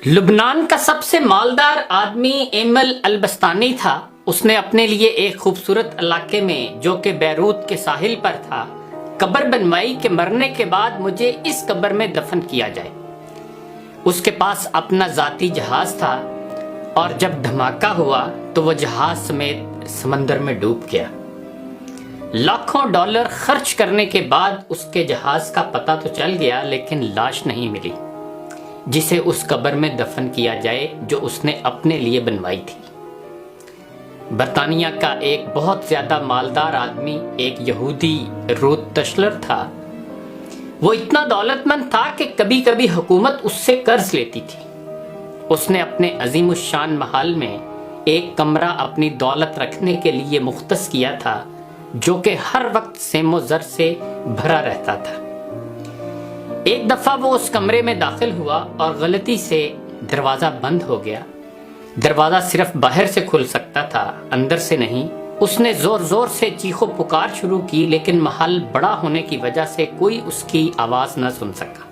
लुबनान का सबसे मालदार आदमी एमल अलबस्तानी था। उसने अपने लिए एक खूबसूरत इलाके में, जो कि बैरूत के साहिल पर था, कब्र बनवाई कि मरने के बाद मुझे इस कब्र में दफन किया जाए। उसके पास अपना जाती जहाज था और जब धमाका हुआ तो वह जहाज समेत समंदर में डूब गया। लाखों डॉलर खर्च करने के बाद उसके जहाज का पता तो चल गया, लेकिन लाश नहीं मिली जिसे उस कब्र में दफन किया जाए जो उसने अपने लिए बनवाई थी। बरतानिया का एक बहुत ज्यादा मालदार आदमी, एक यहूदी रूथ टशलर था। वो इतना दौलतमंद था कि कभी कभी हुकूमत उससे कर्ज लेती थी। उसने अपने अजीमुशान महल में एक कमरा अपनी दौलत रखने के लिए मुख्तस किया था, जो कि हर वक्त सेमो ज़र से भरा रहता था। एक दफा वो उस कमरे में दाखिल हुआ और गलती से दरवाजा बंद हो गया। दरवाजा सिर्फ बाहर से खुल सकता था, अंदर से नहीं। उसने जोर जोर से चीखो पुकार शुरू की, लेकिन महल बड़ा होने की वजह से कोई उसकी आवाज न सुन सका।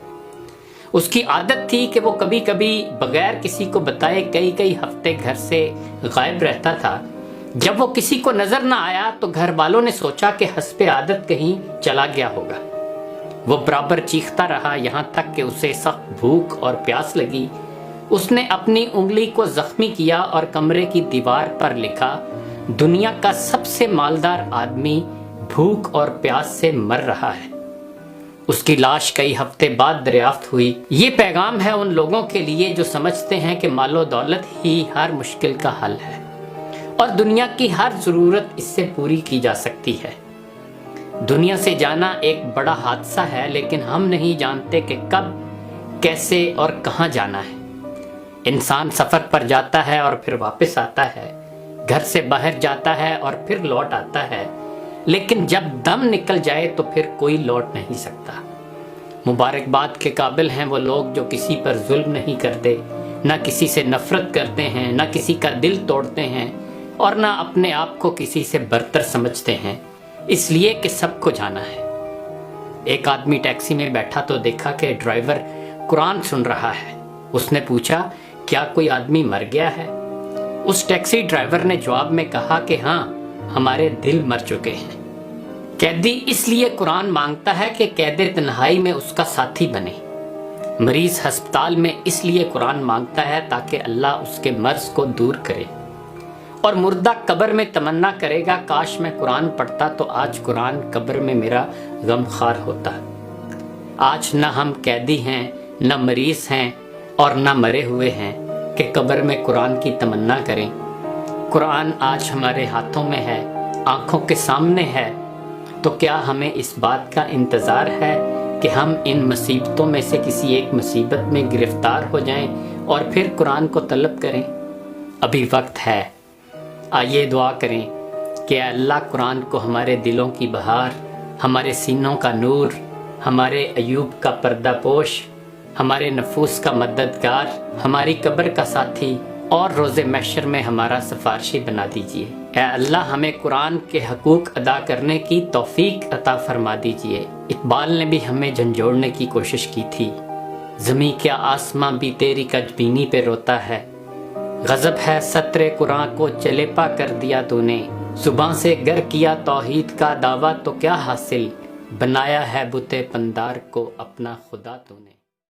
उसकी आदत थी कि वो कभी कभी बगैर किसी को बताए कई कई हफ्ते घर से गायब रहता था। जब वो किसी को नजर न आया तो घर वालों ने सोचा कि हस्बे आदत कहीं चला गया होगा। वो बराबर चीखता रहा, यहाँ तक कि उसे सख्त भूख और प्यास लगी। उसने अपनी उंगली को जख्मी किया और कमरे की दीवार पर लिखा, दुनिया का सबसे मालदार आदमी भूख और प्यास से मर रहा है। उसकी लाश कई हफ्ते बाद दरियाफ्त हुई। ये पैगाम है उन लोगों के लिए जो समझते हैं कि मालो दौलत ही हर मुश्किल का हल है और दुनिया की हर जरूरत इससे पूरी की जा सकती है। दुनिया से जाना एक बड़ा हादसा है, लेकिन हम नहीं जानते कि कब, कैसे और कहां जाना है। इंसान सफर पर जाता है और फिर वापस आता है, घर से बाहर जाता है और फिर लौट आता है, लेकिन जब दम निकल जाए तो फिर कोई लौट नहीं सकता। मुबारकबाद के काबिल हैं वो लोग जो किसी पर जुल्म नहीं करते, न किसी से नफरत करते हैं, न किसी का दिल तोड़ते हैं और न अपने आप को किसी से बरतर समझते हैं, इसलिए कि सबको जाना है। एक आदमी टैक्सी में बैठा तो देखा कि ड्राइवर कुरान सुन रहा है। उसने पूछा, क्या कोई आदमी मर गया है? उस टैक्सी ड्राइवर ने जवाब में कहा कि हाँ, हमारे दिल मर चुके हैं। कैदी इसलिए कुरान मांगता है कि कैदे तन्हाई में उसका साथी बने। मरीज अस्पताल में इसलिए कुरान मांगता है ताकि अल्लाह उसके मर्ज को दूर करे। और मुर्दा कब्र में तमन्ना करेगा, काश मैं कुरान पढ़ता तो आज कुरान कब्र में मेरा गमखार होता। आज न हम कैदी हैं, न मरीज हैं और न मरे हुए हैं कि कब्र में कुरान की तमन्ना करें। कुरान आज हमारे हाथों में है, आंखों के सामने है, तो क्या हमें इस बात का इंतज़ार है कि हम इन मुसीबतों में से किसी एक मुसीबत में गिरफ्तार हो जाएं और फिर कुरान को तलब करें? अभी वक्त है। आइए दुआ करें कि अल्लाह कुरान को हमारे दिलों की बहार, हमारे सीनों का नूर, हमारे अयूब का पर्दापोश, हमारे नफूस का मददगार, हमारी कब्र का साथी और रोज़े महशर में हमारा सिफारशी बना दीजिए। ऐ अल्लाह, हमें कुरान के हकूक़ अदा करने की तौफीक अता फरमा दीजिए। इकबाल ने भी हमें झंझोड़ने की कोशिश की थी। ज़मीं क्या आसमां भी तेरी कजबीनी पे रोता है, गजब है सत्रे कुरान को चलेपा कर दिया तूने। सुबह से गर किया तौहीद का दावा तो क्या हासिल, बनाया है बुते पंदार को अपना खुदा तूने।